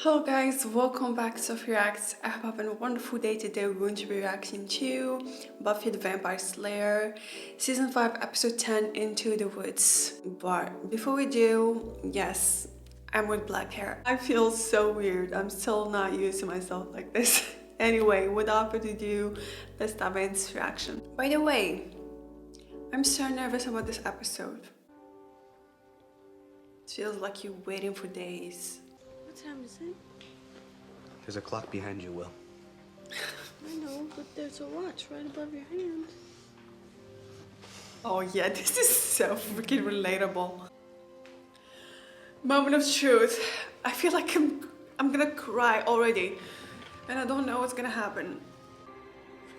Hello guys, welcome back to Sophie Reacts. I hope you having a wonderful day. Today we're going to be reacting to Buffy the Vampire Slayer Season 5 Episode 10 Into the Woods. But before we do, yes, I'm with black hair. I feel so weird. I'm still not used to myself like this. Anyway, without further ado, let's dive into this reaction. By the way, I'm so nervous about this episode. It feels like you're waiting for days. What time is it? There's a clock behind you, Will. I know, but there's a watch right above your hand. Oh yeah, this is so freaking relatable. Moment of truth. I feel like I'm gonna cry already. And I don't know what's gonna happen.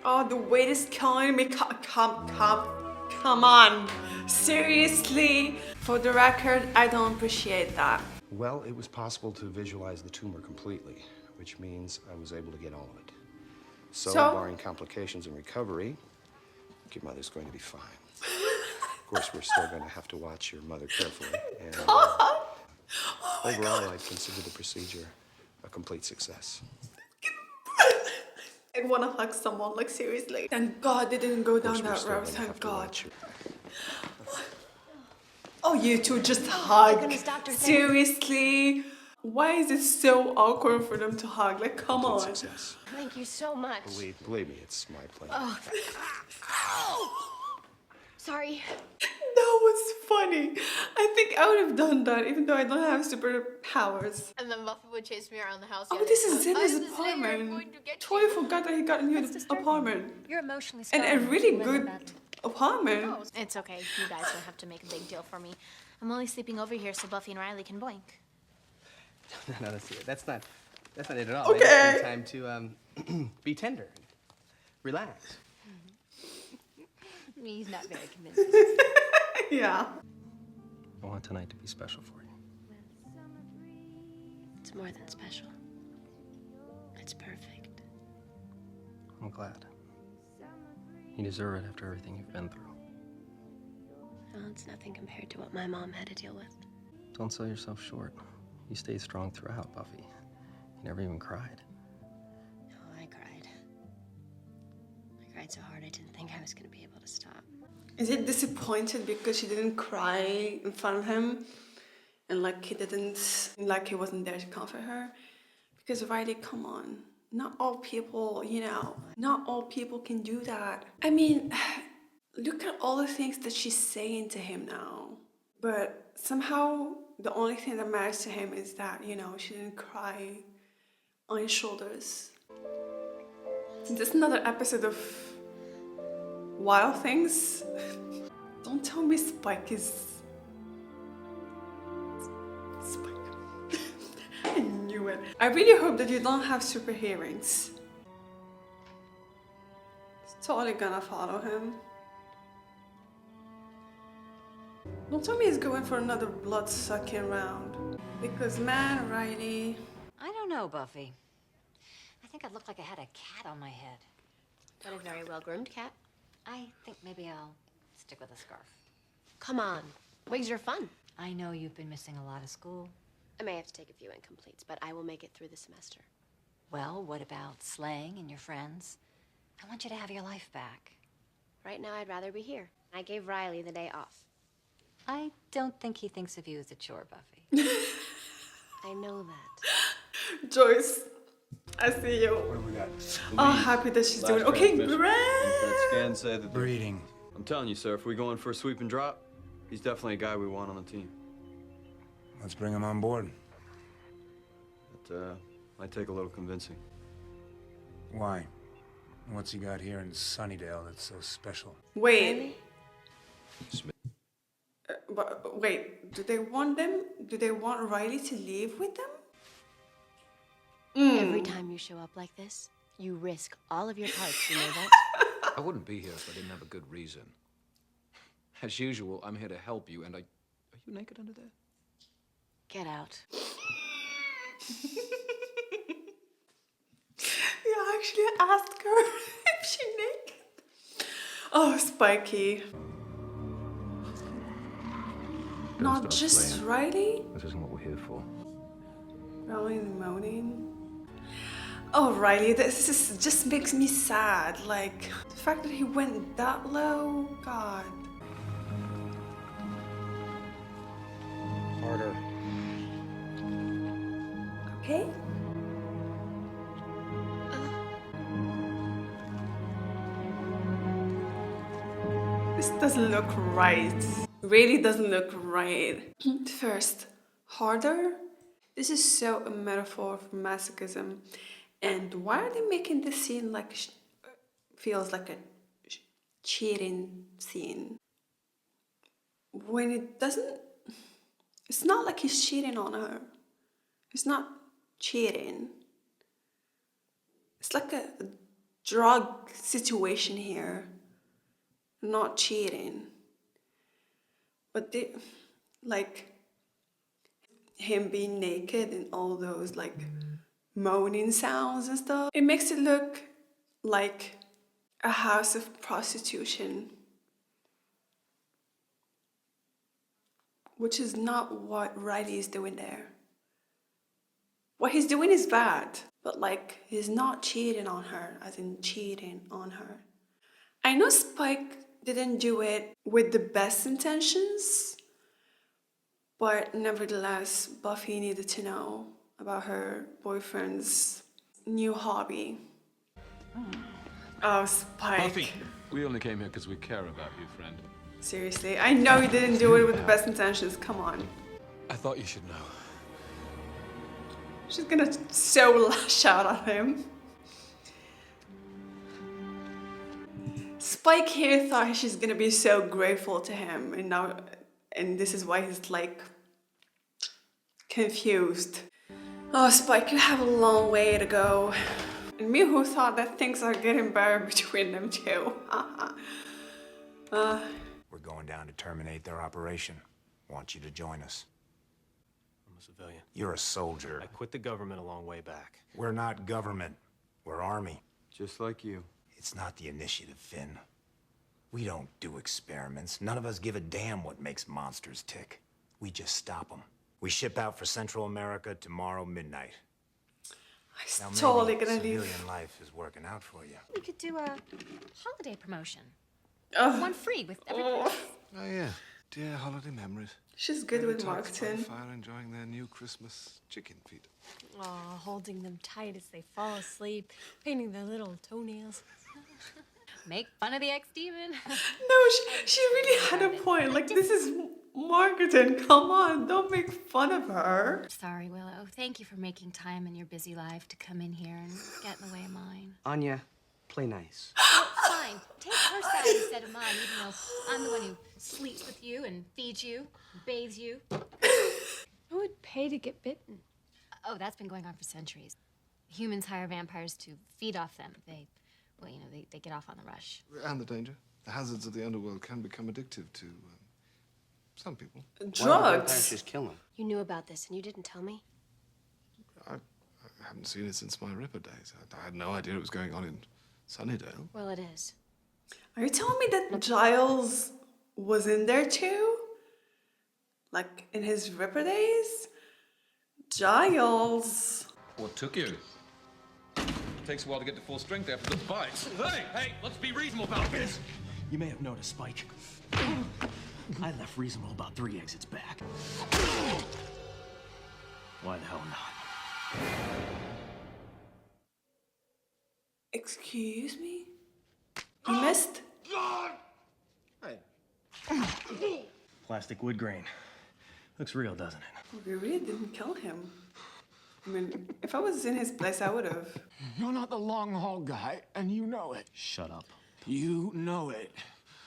Oh, the weight is killing me. Come on. Seriously. For the record, I don't appreciate that. Well, it was possible to visualize the tumor completely, which means I was able to get all of it. So barring complications and recovery, your mother's going to be fine. Of course, we're still going to have to watch your mother carefully. And overall, I'd consider the procedure a complete success. I want to hug someone, like seriously. Thank God they didn't go down that road, thank God. Oh, you two just hug. Seriously? Why is it so awkward for them to hug? Like, come on. Success. Thank you so much. Believe me, it's my pleasure. Sorry. That was funny. I think I would have done that even though I don't have superpowers. And then Buffy would chase me around the house. Oh, this is Xander's apartment. Totally forgot that he got a new apartment. You're emotionally And a really good apartment. Oh, it's okay. You guys don't have to make a big deal for me. I'm only sleeping over here so Buffy and Riley can boink. No, that's not it at all. Okay. I just need time to be tender, and relax. He's not very convincing. Yeah. I want tonight to be special for you. It's more than special. It's perfect. I'm glad. You deserve it after everything you've been through. Well, it's nothing compared to what my mom had to deal with. Don't sell yourself short. You stayed strong throughout, Buffy. You never even cried. No, I cried. I cried so hard I didn't think I was going to be able to stop. Is it disappointed because she didn't cry in front of him? And like he wasn't there to comfort her? Because Riley, come on. Not all people, not all people can do that. I mean, look at all the things that she's saying to him now. But somehow the only thing that matters to him is that, she didn't cry on his shoulders. This is another episode of Wild Things. Don't tell me Spike is... Spike. I knew it. I really hope that you don't have super hearings. It's totally gonna follow him. Don't tell me he's going for another blood-sucking round. Because man, Riley... I don't know, Buffy. I think I looked like I had a cat on my head. But a very well-groomed cat. I think maybe I'll stick with a scarf. Come on. Wigs are fun. I know you've been missing a lot of school. I may have to take a few incompletes, but I will make it through the semester. Well, what about slaying and your friends? I want you to have your life back. Right now, I'd rather be here. I gave Riley the day off. I don't think he thinks of you as a chore, Buffy. I know that. Joyce, I see you. What do we got? Oh, happy that she's doing okay. Great. Scans say that Breeding. I'm telling you, sir, if we go in for a sweep and drop, he's definitely a guy we want on the team. Let's bring him on board. But might take a little convincing. Why? What's he got here in Sunnydale that's so special? Wait. But wait, do they want them? Do they want Riley to leave with them? Every time you show up like this, you risk all of your parts, you know that? I wouldn't be here if I didn't have a good reason. As usual, I'm here to help you, and are you naked under there? Get out. You actually asked her if she's naked. Oh, Spiky. Not just Riley? This isn't what we're here for. Growling and moaning. Oh, Riley, just makes me sad. Like, the fact that he went that low, God. Harder. Okay? This doesn't look right. Really doesn't look right. First, harder? This is so a metaphor for masochism. And why are they making this scene like feels like a cheating scene? When it doesn't, it's not like he's cheating on her. It's not cheating. It's like a drug situation here, not cheating. But they, like, him being naked and all those like moaning sounds and stuff, it makes it look like a house of prostitution, which is not what Riley is doing there. What he's doing is bad, but like he's not cheating on her, as in cheating on her. I know Spike didn't do it with the best intentions, but nevertheless, Buffy needed to know about her boyfriend's new hobby. Oh, Spike. Buffy, we only came here because we care about you, friend. Seriously, I know he didn't do it with the best intentions. Come on. I thought you should know. She's gonna so lash out at him. Spike here thought she's gonna be so grateful to him, and this is why he's like confused. Oh, Spike, you have a long way to go. And me who thought that things are getting better between them two. We're going down to terminate their operation. Want you to join us. I'm a civilian. You're a soldier. I quit the government a long way back. We're not government. We're army. Just like you. It's not the initiative, Finn. We don't do experiments. None of us give a damn what makes monsters tick. We just stop them. We ship out for Central America tomorrow midnight. I'm totally gonna civilian leave. life is working out for you. We could do a holiday promotion. Oh. One free with everything. Oh, yeah. Dear holiday memories. She's good with marketing. Fire enjoying their new Christmas chicken feet. Oh, holding them tight as they fall asleep, painting their little toenails. Make fun of the ex-demon. No, she really had a point. Like, this is marketing. Come on, don't make fun of her. Sorry, Willow. Thank you for making time in your busy life to come in here and get in the way of mine. Anya, play nice. Fine. Take her side instead of mine, even though I'm the one who sleeps with you and feeds you, and bathes you. Who would pay to get bitten? Oh, that's been going on for centuries. Humans hire vampires to feed off them. They get off on the rush. And the danger. The hazards of the underworld can become addictive to some people. Why don't vampires Drugs. just kill him? You knew about this and you didn't tell me? I haven't seen it since my Ripper days. I had no idea it was going on in Sunnydale. Well, it is. Are you telling me that Giles was in there too? Like, in his Ripper days? Giles. What took you? It takes a while to get to full strength after the bite. Hey, let's be reasonable about this. You may have noticed, Spike. I left reasonable about 3 exits back. Why the hell not? Excuse me? You missed? Hey. Plastic wood grain. Looks real, doesn't it? We really didn't kill him. I mean, if I was in his place, I would have. You're not the long haul guy, and you know it. Shut up. You know it.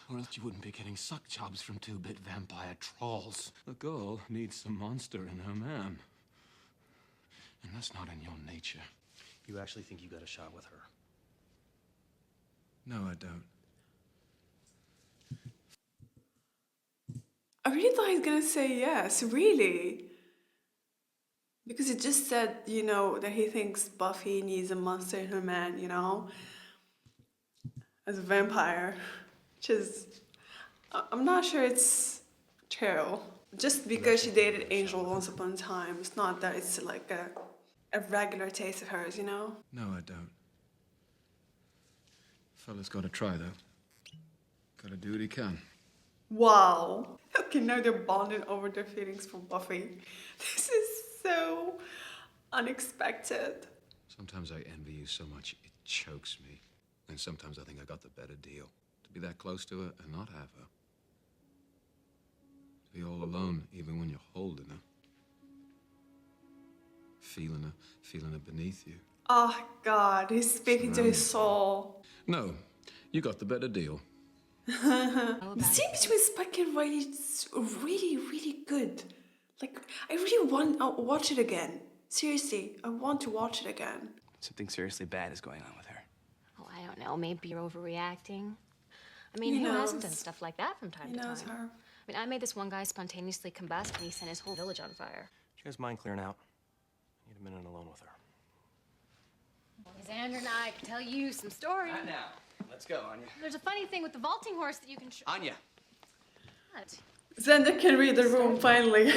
Or else you wouldn't be getting suck jobs from 2-bit vampire trolls. The girl needs some monster in her man. And that's not in your nature. You actually think you got a shot with her? No, I don't. I really thought he was gonna say yes, really. Because he just said, that he thinks Buffy needs a monster in her man, as a vampire. Which is, I'm not sure it's true. Just because she dated Angel once upon a time, it's not that it's like a regular taste of hers, you know? No, I don't. Fella's gotta try, though. Gotta do what he can. Wow. Okay, now they're bonding over their feelings for Buffy. This is so unexpected. Sometimes I envy you so much it chokes me. And sometimes I think I got the better deal. To be that close to her and not have her. To be all alone even when you're holding her. Feeling her beneath you. Oh God, he's speaking to his soul. No, you got the better deal. The scene between Spike and Riley is really, really good. Like, I really want to watch it again. Seriously, I want to watch it again. Something seriously bad is going on with her. Oh, I don't know. Maybe you're overreacting. I mean, He who hasn't knows. done stuff like that from time He to time? knows her. I mean, I made this one guy spontaneously combust and he sent his whole village on fire. Do you guys mind clearing out? I need a minute alone with her. Xander and I can tell you some stories. Not now. Let's go, Anya. There's a funny thing with the vaulting horse that you can Anya. What? Xander can read the room finally.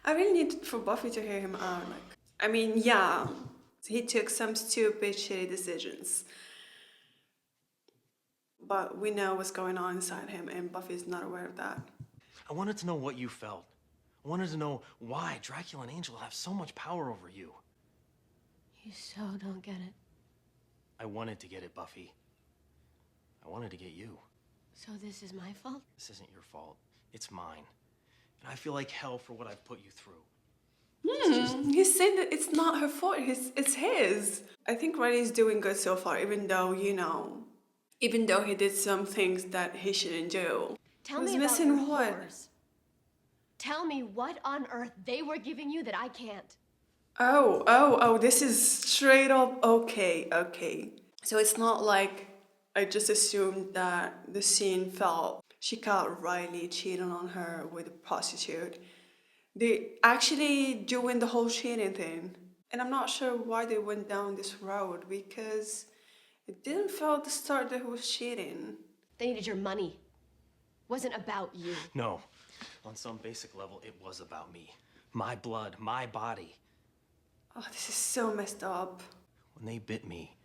I really need for Buffy to hear him out. Like, I mean, yeah, he took some stupid, shitty decisions. But we know what's going on inside him, and Buffy's not aware of that. I wanted to know what you felt. I wanted to know why Dracula and Angel have so much power over you. You so don't get it. I wanted to get it, Buffy. I wanted to get you. So this is my fault? This isn't your fault. It's mine. And I feel like hell for what I've put you through. He's saying that it's not her fault, it's his. I think Riley's doing good so far, even though, you know, even though he did some things that he shouldn't do. Tell He's me about missing your what? horrors. Tell me what on earth they were giving you that I can't. Oh, this is straight up okay. So it's not like I just assumed that the scene felt she caught Riley cheating on her with a prostitute. They actually doing the whole cheating thing. And I'm not sure why they went down this road because it didn't feel at the start that he was cheating. They needed your money. Wasn't about you. No. On some basic level, it was about me. My blood, my body. Oh, this is so messed up. When they bit me,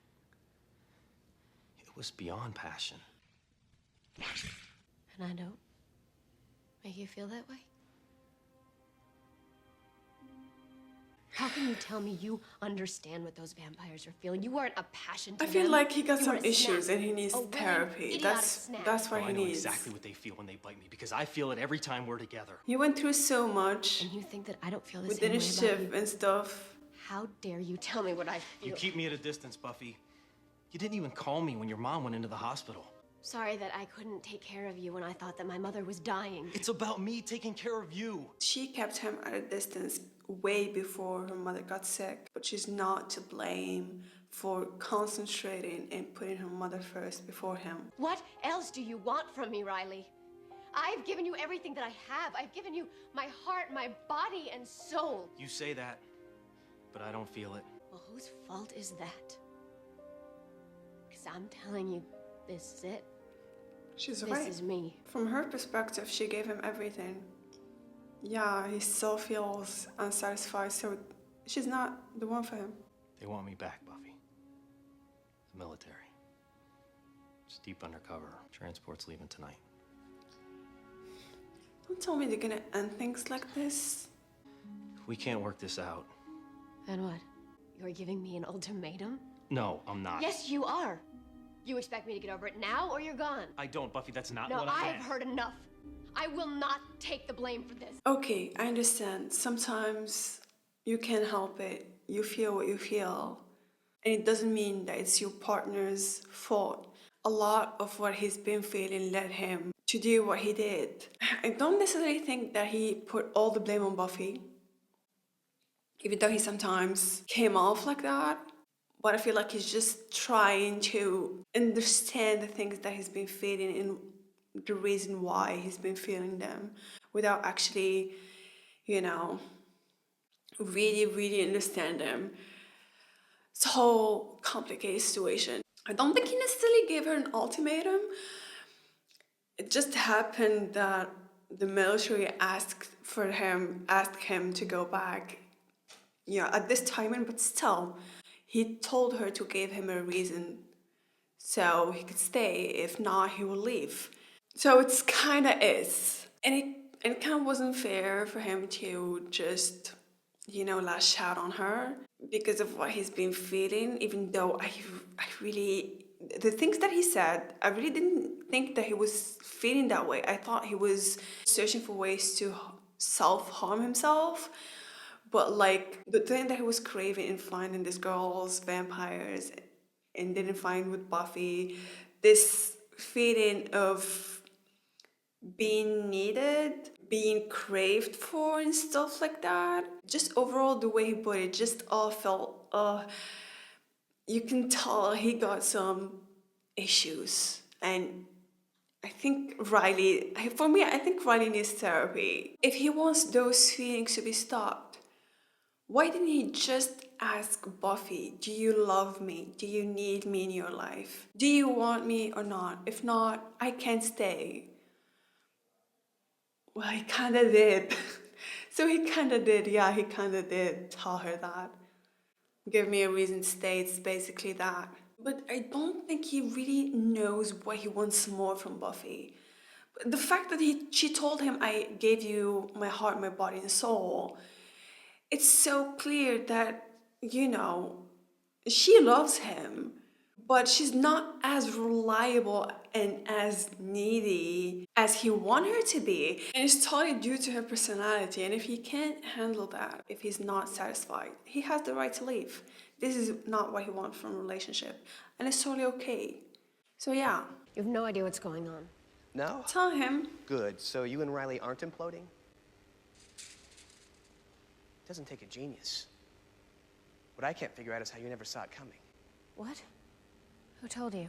it was beyond passion. And I don't make you feel that way? How can you tell me you understand what those vampires are feeling? You weren't a passion to I feel them. like he got You some were a issues snack. and he needs A willing, therapy. idiotic snack. That's what Oh, he I know needs. exactly what they feel when they bite me because I feel it every time we're together. You went through so much And you think that I don't feel the with same way initiative about you? and stuff. How dare you tell me what I feel? You keep me at a distance, Buffy. You didn't even call me when your mom went into the hospital. Sorry that I couldn't take care of you when I thought that my mother was dying. It's about me taking care of you. She kept him at a distance way before her mother got sick, but she's not to blame for concentrating and putting her mother first before him. What else do you want from me, Riley? I've given you everything that I have. I've given you my heart, my body, and soul. You say that, but I don't feel it. Well, whose fault is that? Because I'm telling you, this is it. She's This right. is me. From her perspective, she gave him everything. Yeah, he still feels unsatisfied, so she's not the one for him. They want me back, Buffy. The military. It's deep undercover. Transport's leaving tonight. Don't tell me they're gonna end things like this. If we can't work this out. And what? You're giving me an ultimatum? No, I'm not. Yes, you are. You expect me to get over it now or you're gone? I don't, Buffy. That's not No, what I meant. I've heard enough. I will not take the blame for this. Okay, I understand. Sometimes you can't help it. You feel what you feel. And it doesn't mean that it's your partner's fault. A lot of what he's been feeling led him to do what he did. I don't necessarily think that he put all the blame on Buffy, even though he sometimes came off like that. But I feel like he's just trying to understand the things that he's been feeling and the reason why he's been feeling them without actually, you know, really understand them. It's a whole complicated situation. I don't think he necessarily gave her an ultimatum. It just happened that the military asked him to go back, at this timing, but still, he told her to give him a reason so he could stay. If not, he will leave. So it's kind of is. And it kind of wasn't fair for him to just, lash out on her because of what he's been feeling, even though I really, the things that he said, I really didn't think that he was feeling that way. I thought he was searching for ways to self-harm himself. But like the thing that he was craving in finding these girls, vampires, and didn't find with Buffy, this feeling of being needed, being craved for and stuff like that. Just overall the way he put it just all felt, you can tell he got some issues. And I think Riley needs therapy. If he wants those feelings to be stopped, why didn't he just ask Buffy, do you love me? Do you need me in your life? Do you want me or not? If not, I can't stay. Well, he kind of did. So he kind of did tell her that. Give me a reason to stay, it's basically that. But I don't think he really knows what he wants more from Buffy. The fact that she told him, I gave you my heart, my body and soul, it's so clear that, she loves him, but she's not as reliable and as needy as he wants her to be. And it's totally due to her personality. And if he can't handle that, if he's not satisfied, he has the right to leave. This is not what he wants from a relationship. And it's totally okay. So yeah. You have no idea what's going on. No? Tell him. Good. So you and Riley aren't imploding? It doesn't take a genius. What I can't figure out is how you never saw it coming. What? Who told you?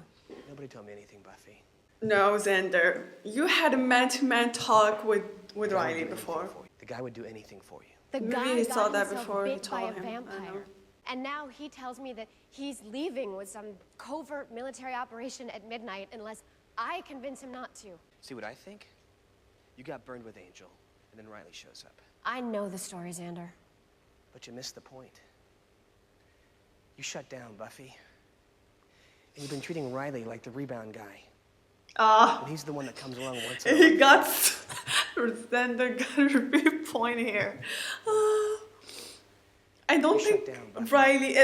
Nobody told me anything, Buffy. No, Xander. You had a man-to-man talk with Riley before. The guy would do anything for you. The Maybe guy he got saw that himself before he bit by told a him. I don't know. vampire. And now he tells me that he's leaving with some covert military operation at midnight unless I convince him not to. See what I think? You got burned with Angel, and then Riley shows up. I know the story, Xander. But you missed the point. You shut down, Buffy. And you've been treating Riley like the rebound guy. And he's the one that comes along once in a while. He got... Xander got a big point here. I don't think Riley...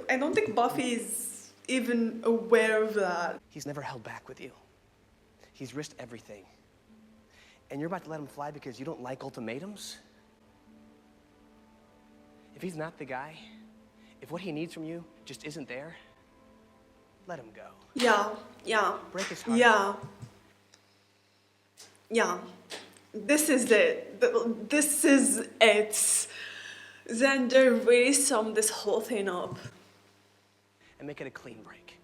I don't think Buffy is even aware of that. He's never held back with you. He's risked everything. And you're about to let him fly because you don't like ultimatums? If he's not the guy, if what he needs from you just isn't there, let him go. Yeah. Break his heart. Yeah. This is it. This is it. Xander really summed this whole thing up. And make it a clean break.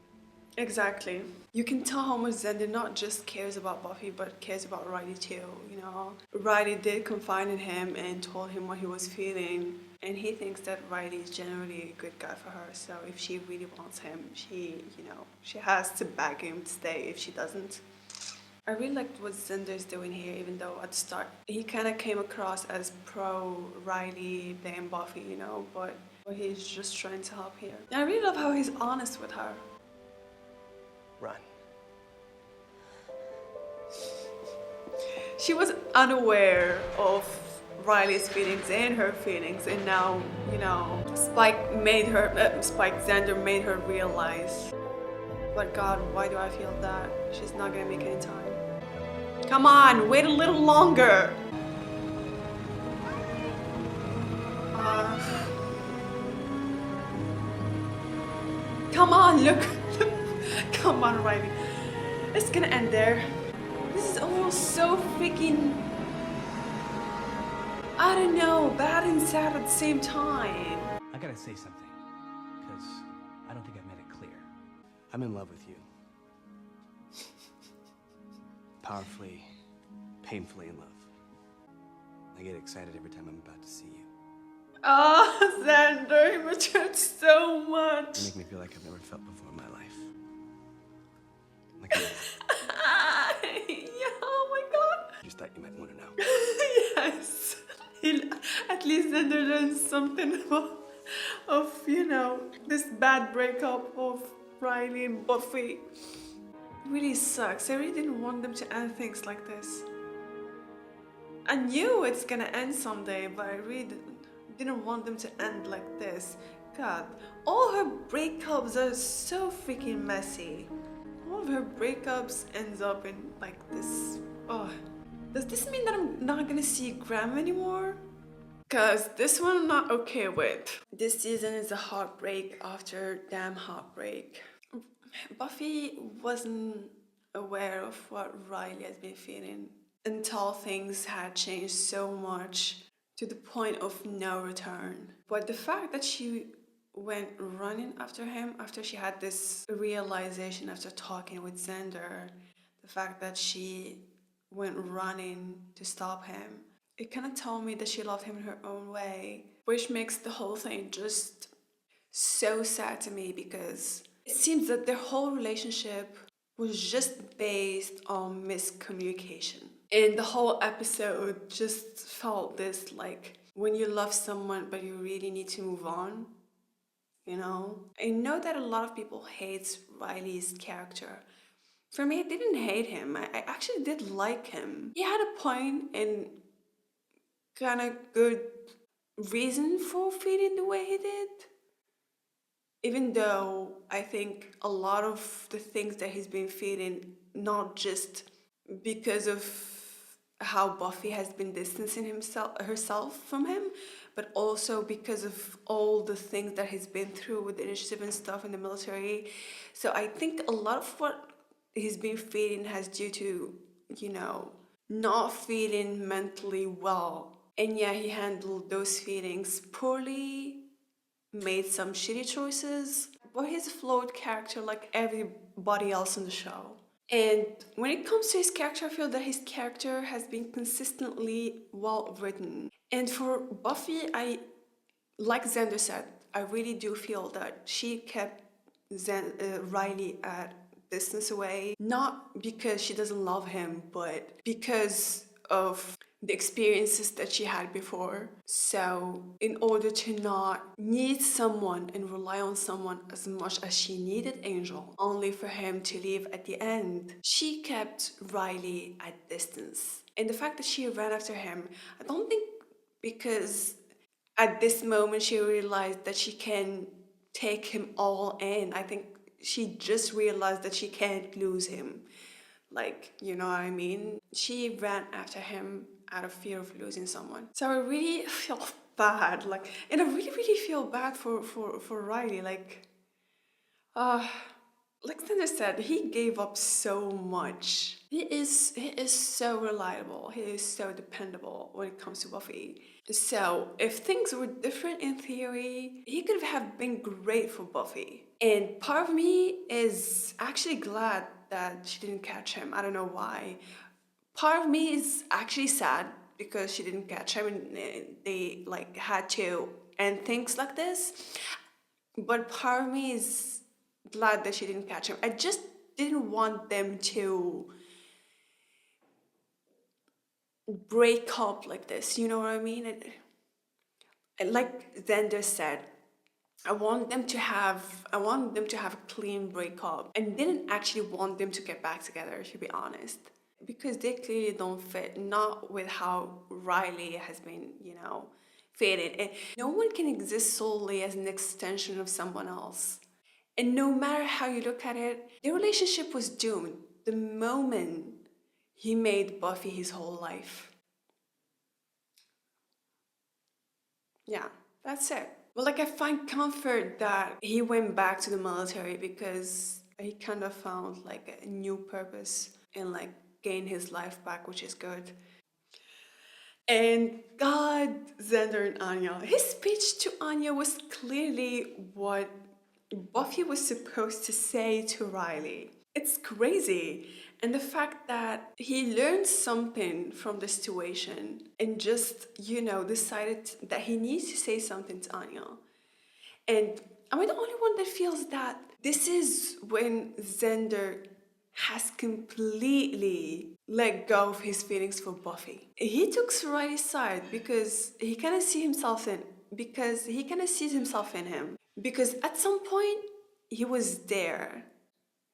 Exactly. You can tell how much Xander not just cares about Buffy, but cares about Riley too, Riley did confide in him and told him what he was feeling. And he thinks that Riley is generally a good guy for her. So if she really wants him, she has to beg him to stay if she doesn't. I really liked what Xander's doing here, even though at the start he kind of came across as pro-Riley than Buffy, but he's just trying to help here. And I really love how he's honest with her. Run. She was unaware of Riley's feelings and her feelings, and now, Xander made her realize. But God, why do I feel that she's not gonna make it in time? Come on, wait a little longer. Come on, look. Come on, Riley. It's gonna end there. This is all so freaking, I don't know, bad and sad at the same time. I gotta say something, because I don't think I've made it clear. I'm in love with you. Powerfully, painfully in love. I get excited every time I'm about to see you. Xander, you matured so much. You make me feel like I've never felt before in my life. Like Yeah, oh my God. thought you might want to know. Yes. At least Xander learned something of, you know, this bad breakup of Riley and Buffy. It really sucks. I really didn't want them to end things like this. I knew it's gonna end someday, but I really didn't want them to end like this. God, all her breakups are so freaking messy. All of her breakups ends up in like this. Oh, does this mean that I'm not gonna see Graham anymore? Cause this one I'm not okay with. This season is a heartbreak after damn heartbreak. Buffy wasn't aware of what Riley has been feeling until things had changed so much to the point of no return. But the fact that she went running after him after she had this realization after talking with Xander, the fact that she went running to stop him, it kind of told me that she loved him in her own way, which makes the whole thing just so sad to me because it seems that their whole relationship was just based on miscommunication. And the whole episode just felt this like when you love someone but you really need to move on, you know? I know that a lot of people hate Riley's character. For me, I didn't hate him. I actually did like him. He had a point and kind of good reason for feeling the way he did. Even though I think a lot of the things that he's been feeling, not just because of how Buffy has been distancing herself from him, but also because of all the things that he's been through with the initiative and stuff in the military. So I think a lot of what he's been feeling has due to, you know, not feeling mentally well. And yeah, he handled those feelings poorly, made some shitty choices, but he's a flawed character like everybody else in the show. And when it comes to his character, I feel that his character has been consistently well written. And for Buffy, like Xander said, I really do feel that she kept Riley at distance away, not because she doesn't love him, but because of the experiences that she had before. So in order to not need someone and rely on someone as much as she needed Angel, only for him to leave at the end, she kept Riley at distance. And the fact that she ran after him, I don't think because at this moment she realized that she can take him all in. I think she just realized that she can't lose him. Like, you know what I mean? She ran after him out of fear of losing someone. So I really feel bad, like, and I really feel bad for Riley, like Xander said, he gave up so much. He is so reliable. He is so dependable when it comes to Buffy. So if things were different in theory, he could have been great for Buffy. And part of me is actually glad that she didn't catch him. I don't know why. Part of me is actually sad because she didn't catch him and they like had to end things like this. But part of me is glad that she didn't catch him. I just didn't want them to break up like this, you know what I mean? Like Xander said, I want them to have a clean breakup, and didn't actually want them to get back together, to be honest, because they clearly don't fit, not with how Riley has been, you know, faded. And no one can exist solely as an extension of someone else. And no matter how you look at it, their relationship was doomed the moment he made Buffy his whole life. Yeah, that's it. Well, like, I find comfort that he went back to the military because he kind of found like a new purpose and like gained his life back, which is good. And God, Xander and Anya. His speech to Anya was clearly what Buffy was supposed to say to Riley. It's crazy. And the fact that he learned something from the situation and just, you know, decided that he needs to say something to Anya. And am I the only one that feels that this is when Xander has completely let go of his feelings for Buffy. He took Riley's side because he kind of sees himself in him. Because at some point he was there.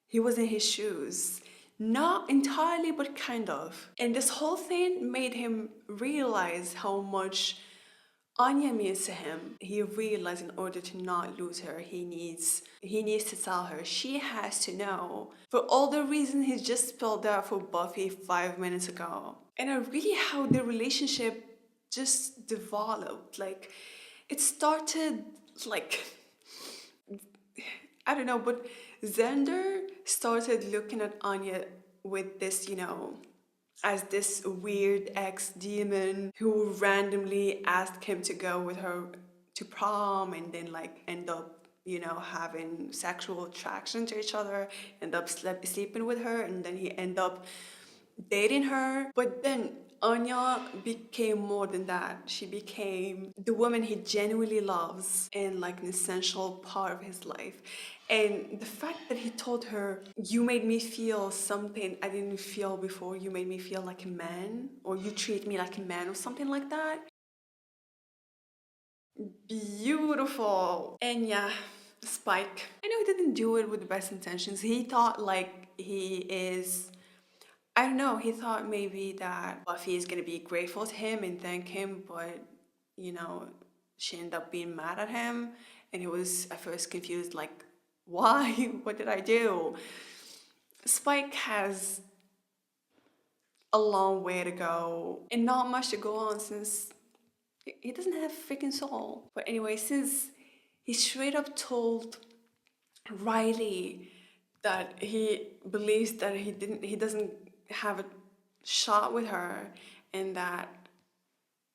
He was in his shoes. Not entirely, but kind of. And this whole thing made him realize how much Anya means to him. He realized in order to not lose her, he needs to tell her. She has to know. For all the reasons he just spelled out for Buffy 5 minutes ago. And I really how the relationship just developed. Like, it started like, I don't know, but Xander started looking at Anya with this, as this weird ex-demon who randomly asked him to go with her to prom and then like end up, having sexual attraction to each other, end up sleeping with her, and then he end up dating her. But then Anya became more than that. She became the woman he genuinely loves and like an essential part of his life. And the fact that he told her, you made me feel something I didn't feel before, you made me feel like a man, or you treat me like a man, or something like that. Beautiful. And yeah, Spike. I know he didn't do it with the best intentions. He thought like I don't know, he thought maybe that Buffy is gonna be grateful to him and thank him, but, she ended up being mad at him, and he was at first confused, like, why? What did I do? Spike has a long way to go, and not much to go on since he doesn't have a freaking soul. But anyway, since he straight up told Riley that he believes that he doesn't have a shot with her, and that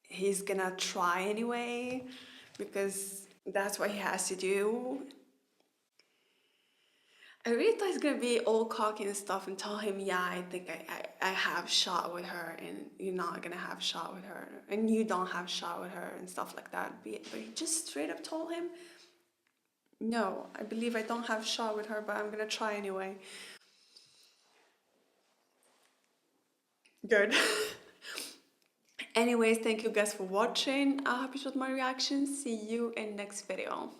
he's gonna try anyway because that's what he has to do. I really thought he's gonna be all cocky and stuff and tell him, yeah, I think I have shot with her, and you're not gonna have shot with her, and you don't have shot with her, and stuff like that. But he just straight up told him, no, I believe I don't have shot with her, but I'm gonna try anyway. Good. Anyways, thank you guys for watching. I hope you enjoyed my reaction. See you in next video.